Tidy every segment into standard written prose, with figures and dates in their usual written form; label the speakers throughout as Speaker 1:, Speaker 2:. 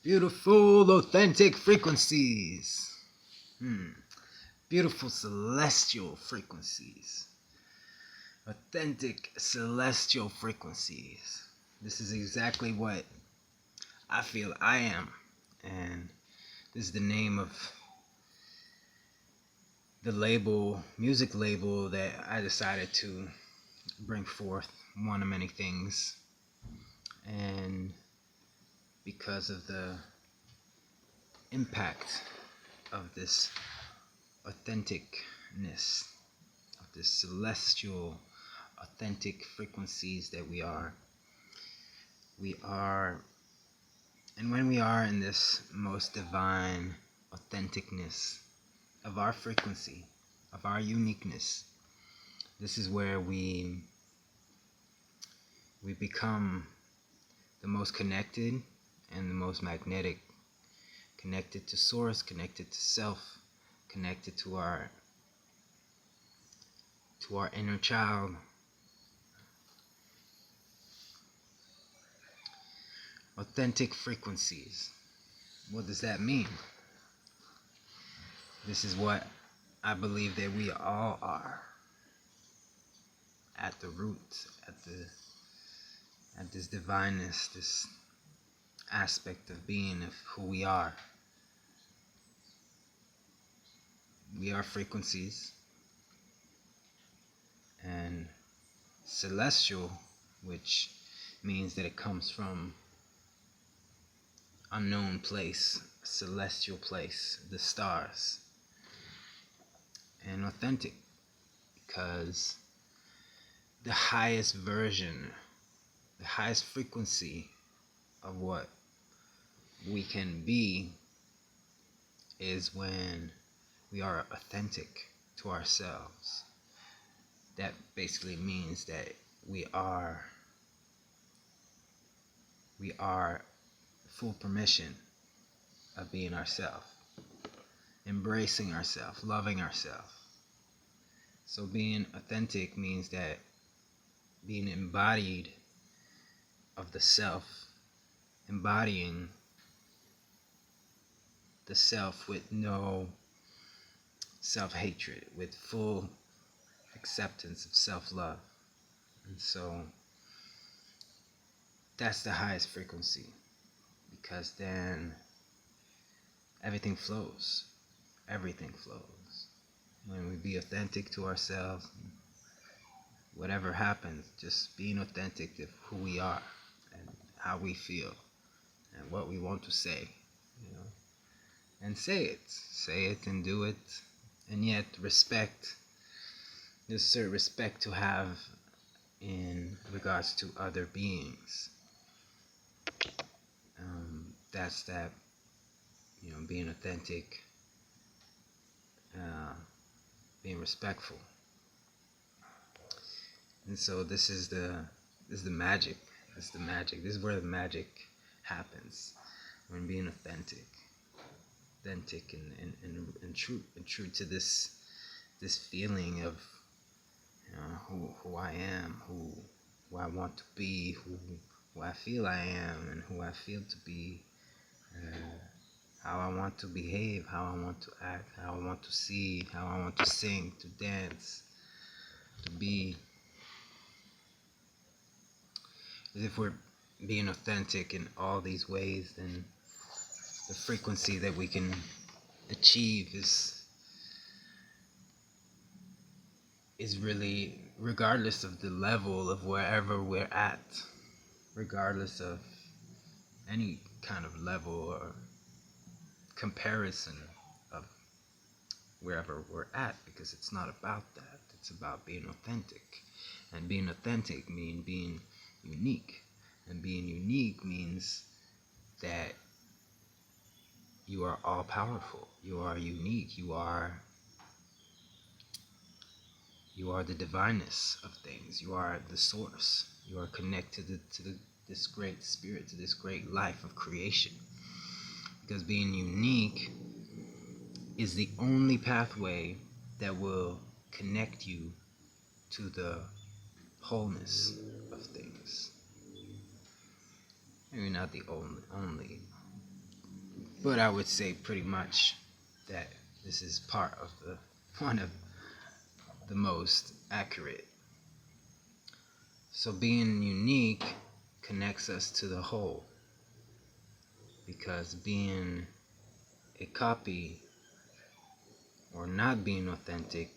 Speaker 1: Beautiful, authentic frequencies. Beautiful celestial frequencies. Authentic celestial frequencies. This is exactly what I feel I am. And this is the name of the music label that I decided to bring forth, one of many things. And because of the impact of this authenticness, of this celestial, authentic frequencies that we are, and when we are in this most divine authenticness of our frequency, of our uniqueness, this is where we become the most connected and the most magnetic, connected to source, connected to self, connected to our inner child. Authentic frequencies. What does that mean? This is what I believe that we all are at the root, at this divineness, this aspect of being, of who we are. We are frequencies, and celestial, which means that it comes from unknown place, celestial place, the stars. And authentic, because the highest version, the highest frequency of what we can be is when we are authentic to ourselves. That basically means that we are full permission of being ourselves, embracing ourselves, loving ourselves. So being authentic means that being embodied of the self, embodying the self with no self-hatred, with full acceptance of self-love. And so that's the highest frequency, because then everything flows. Everything flows. When we be authentic to ourselves, whatever happens, just being authentic to who we are and how we feel and what we want to say, and say it and do it, and yet respect. There's certain respect to have in regards to other beings. That's that, being authentic, being respectful. And so this is the magic. This is the magic. This is where the magic happens, when being authentic and true to this feeling of who I am, who I want to be, who I feel I am, and who I feel to be, how I want to behave, how I want to act, how I want to see, how I want to sing, to dance, to be. As if we're being authentic in all these ways, then the frequency that we can achieve is really, regardless of the level of wherever we're at, regardless of any kind of level or comparison of wherever we're at, because it's not about that. It's about being authentic. And being authentic means being unique. And being unique means that you are all powerful. You are unique. You are the divineness of things. You are the source. You are connected to this great spirit, to this great life of creation. Because being unique is the only pathway that will connect you to the wholeness of things. Maybe not the only, But I would say pretty much that this is part of one of the most accurate. So being unique connects us to the whole, because being a copy or not being authentic,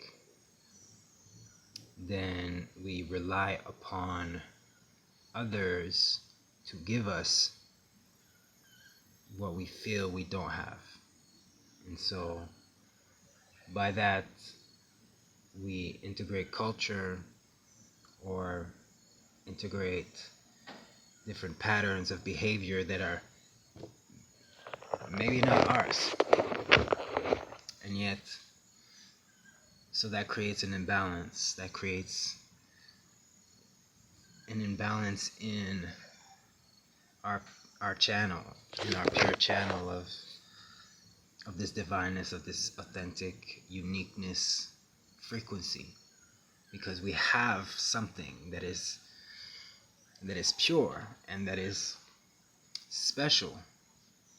Speaker 1: then we rely upon others to give us what we feel we don't have. And so by that, we integrate culture or integrate different patterns of behavior that are maybe not ours. And yet, so that creates an imbalance. That creates an imbalance in our channel, in our pure channel of this divineness, of this authentic uniqueness frequency, because we have something that is pure and that is special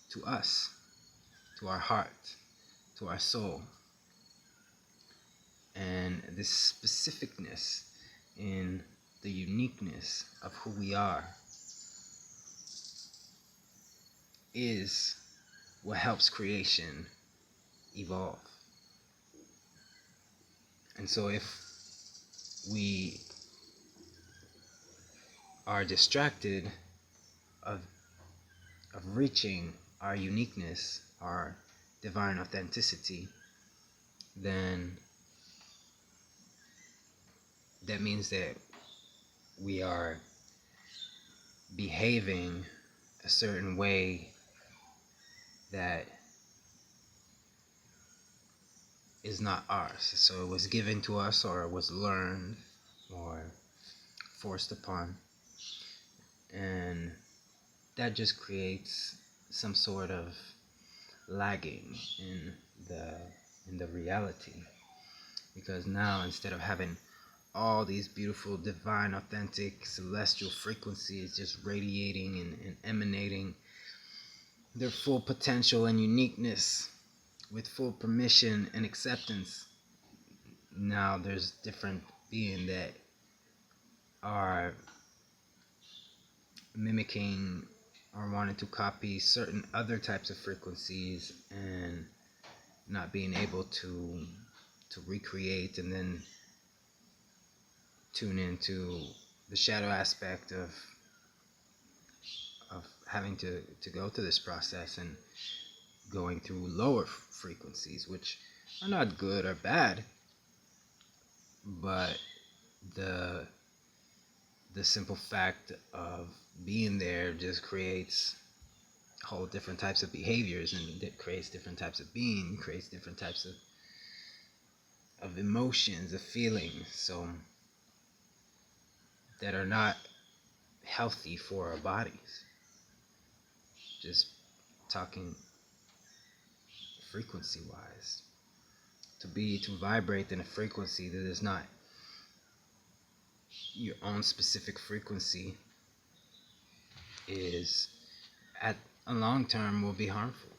Speaker 1: to us, to our heart, to our soul. And this specificness in the uniqueness of who we are is what helps creation evolve. And so if we are distracted of reaching our uniqueness, our divine authenticity, then that means that we are behaving a certain way that is not ours. So it was given to us, or it was learned, or forced upon. And that just creates some sort of lagging in the reality. Because now, instead of having all these beautiful, divine, authentic, celestial frequencies just radiating and emanating their full potential and uniqueness with full permission and acceptance, now there's different beings that are mimicking or wanting to copy certain other types of frequencies and not being able to recreate and then tune into the shadow aspect of having to go through this process and going through lower frequencies, which are not good or bad, but the simple fact of being there just creates whole different types of behaviors, and it creates different types of being, creates different types of emotions, of feelings, so that are not healthy for our bodies. Just talking frequency wise, to vibrate in a frequency that is not your own specific frequency is at a long term will be harmful.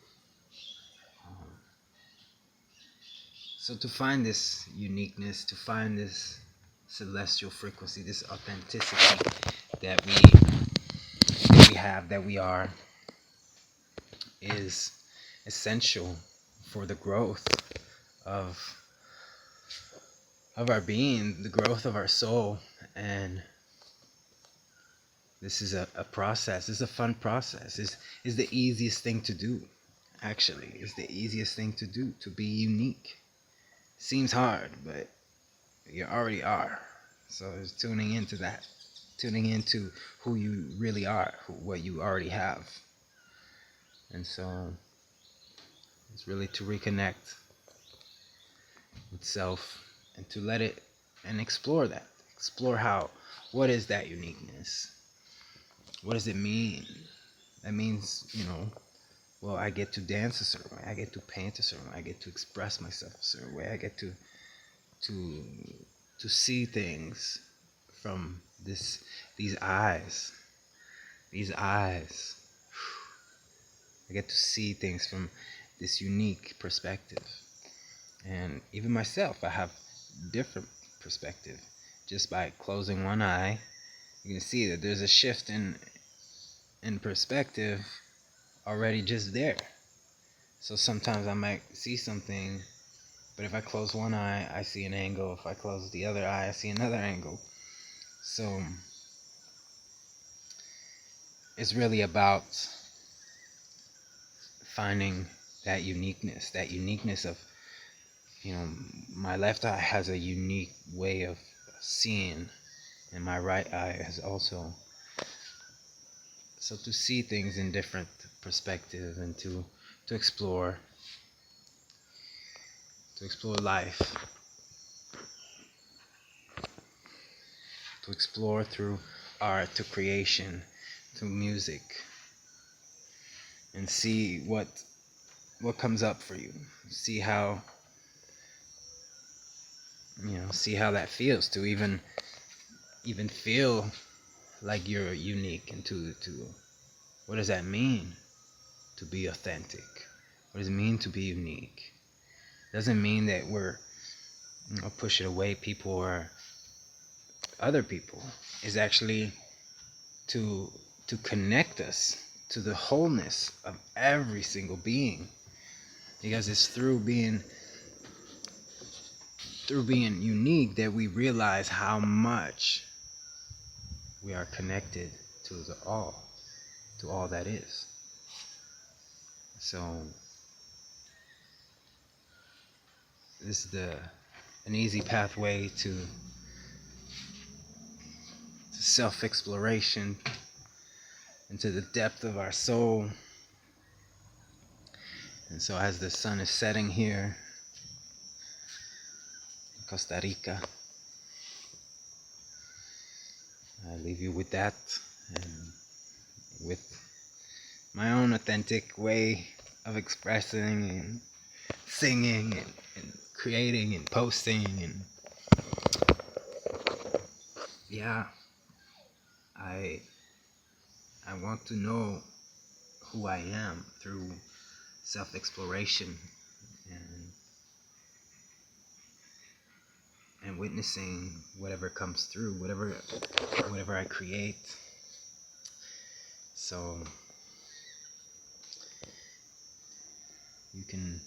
Speaker 1: So to find this uniqueness, to find this celestial frequency, this authenticity that we have, that we are, is essential for the growth of our being, the growth of our soul. And this is a process. It's a fun process. Is the easiest thing to do. Actually, it's the easiest thing to do, to be unique. Seems hard, but you already are. So it's tuning into that, tuning into who you really are, what you already have. And so it's really to reconnect with self and to let it and explore that. Explore what is that uniqueness? What does it mean? That means, well, I get to dance a certain way. I get to paint a certain way. I get to express myself a certain way. I get to see things from these eyes. These eyes. I get to see things from this unique perspective. And even myself, I have different perspective. Just by closing one eye, you can see that there's a shift in perspective already just there. So sometimes I might see something, but if I close one eye, I see an angle. If I close the other eye, I see another angle. So it's really about finding that uniqueness of, my left eye has a unique way of seeing, and my right eye has also. So to see things in different perspectives and to explore life, to explore through art, to creation, to music, and see what comes up for you. See how that feels to even feel like you're unique, and to what does that mean to be authentic? What does it mean to be unique? Doesn't mean that we're pushing away people or other people. It's actually to connect us to the wholeness of every single being, because it's through being unique that we realize how much we are connected to all that is. So this is an easy pathway to self-exploration into the depth of our soul. And so as the sun is setting here in Costa Rica, I leave you with that, and with my own authentic way of expressing and singing and creating and posting. And yeah, I want to know who I am through self-exploration and witnessing whatever comes through, whatever I create. So you can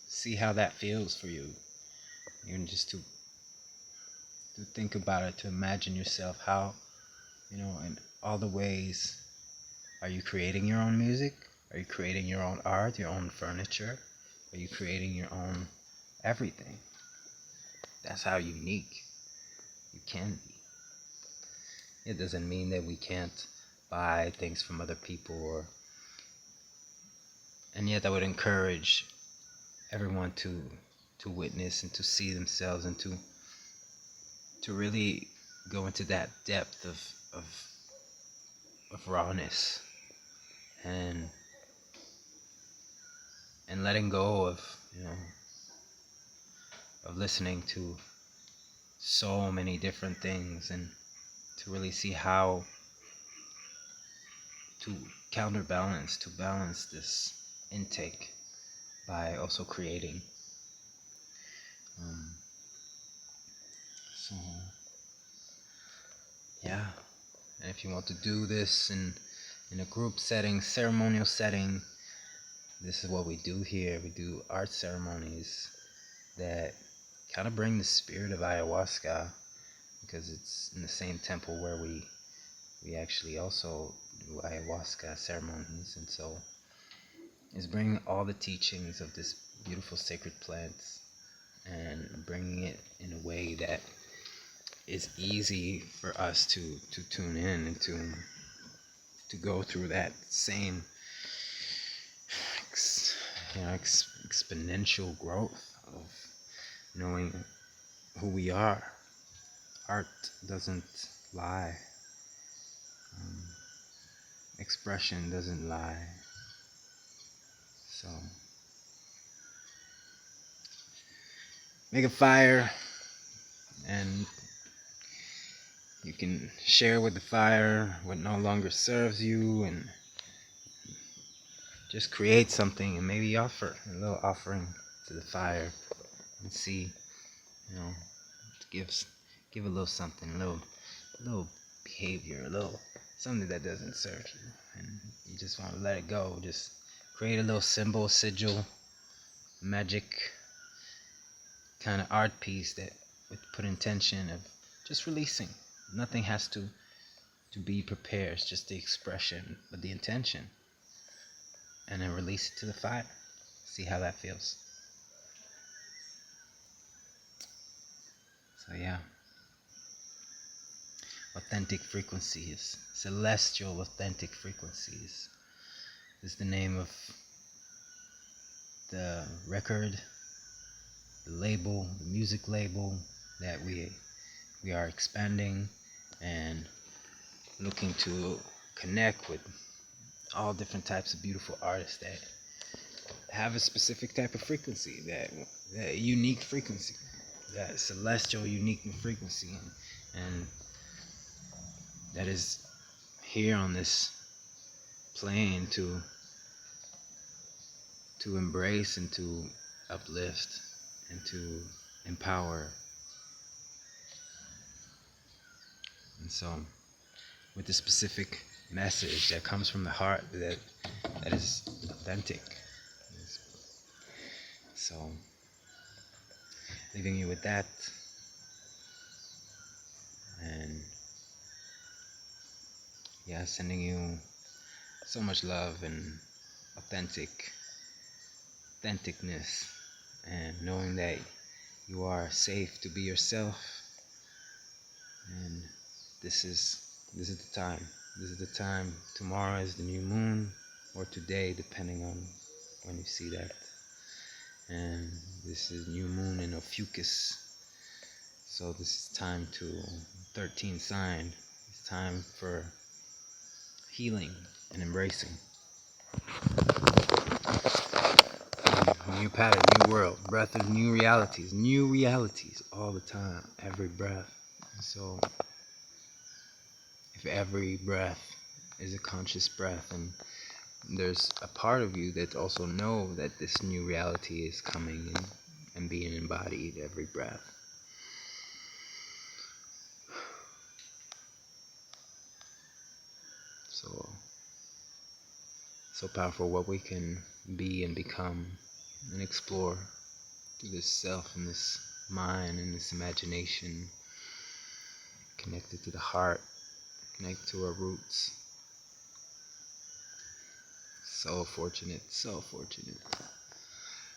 Speaker 1: see how that feels for you. Even just to think about it, to imagine yourself how, in all the ways. Are you creating your own music? Are you creating your own art, your own furniture? Are you creating your own everything? That's how unique you can be. It doesn't mean that we can't buy things from other people, and yet I would encourage everyone to witness and to see themselves, and to really go into that depth of rawness and letting go of listening to so many different things, and to really see how to balance this intake by also creating. So yeah, and if you want to do this in a group setting, ceremonial setting, this is what we do here. We do art ceremonies that kind of bring the spirit of ayahuasca, because it's in the same temple where we actually also do ayahuasca ceremonies. And so it's bringing all the teachings of this beautiful sacred plant and bringing it in a way that is easy for us to tune in and to go through that same exponential growth of knowing who we are. Art doesn't lie. Expression doesn't lie. So make a fire, and you can share with the fire what no longer serves you, and just create something and maybe offer a little offering to the fire and see, give a little something, a little behavior, a little something that doesn't serve you, and you just want to let it go. Just create a little symbol, sigil, magic kind of art piece that would put intention of just releasing. Nothing has to be prepared. It's just the expression, but the intention, and then release it to the fire. See how that feels. So yeah, authentic frequencies, celestial authentic frequencies is the name of the record, the label, the music label that we are expanding and looking to connect with all different types of beautiful artists that have a specific type of frequency, that unique frequency, that celestial unique frequency, and that is here on this plane to embrace and to uplift and to empower. And so with the specific message that comes from the heart, that is authentic. So leaving you with that, and yeah, sending you so much love and authenticness, and knowing that you are safe to be yourself. And this is the time. This is the time. Tomorrow is the new moon, or today, depending on when you see that. And this is new moon in Ophiuchus. So this is time to 13 sign. It's time for healing and embracing. New pattern, new world, breath of new realities all the time, every breath. So if every breath is a conscious breath, and there's a part of you that also know that this new reality is coming and being embodied every breath. So powerful what we can be and become and explore through this self and this mind and this imagination, connected to the heart, connected to our roots. So fortunate, so fortunate.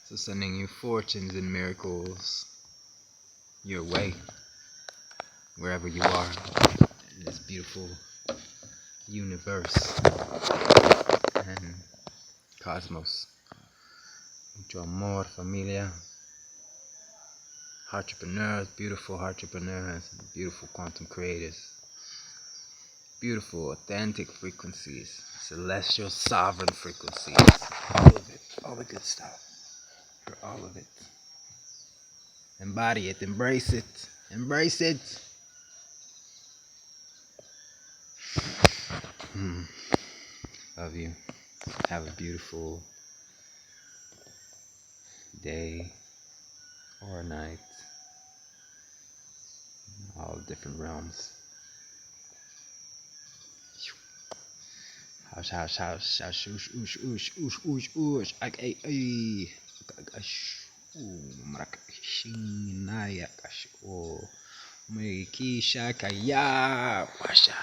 Speaker 1: So sending you fortunes and miracles your way, wherever you are in this beautiful universe and cosmos. Mucho amor, familia. HeARTrepreneurZ, beautiful HeARTrepreneurZ, beautiful quantum creators, beautiful authentic frequencies, celestial sovereign frequencies, all of it, all the good stuff, for all of it. Embody it, embrace it, embrace it. Love you. Have a beautiful day or night, all different realms. Hush, hush, hush, hush, oosh, oosh, oosh, oosh, oosh, oosh, ay, ay, marakashinaya, oh, may kisha kaya, washa.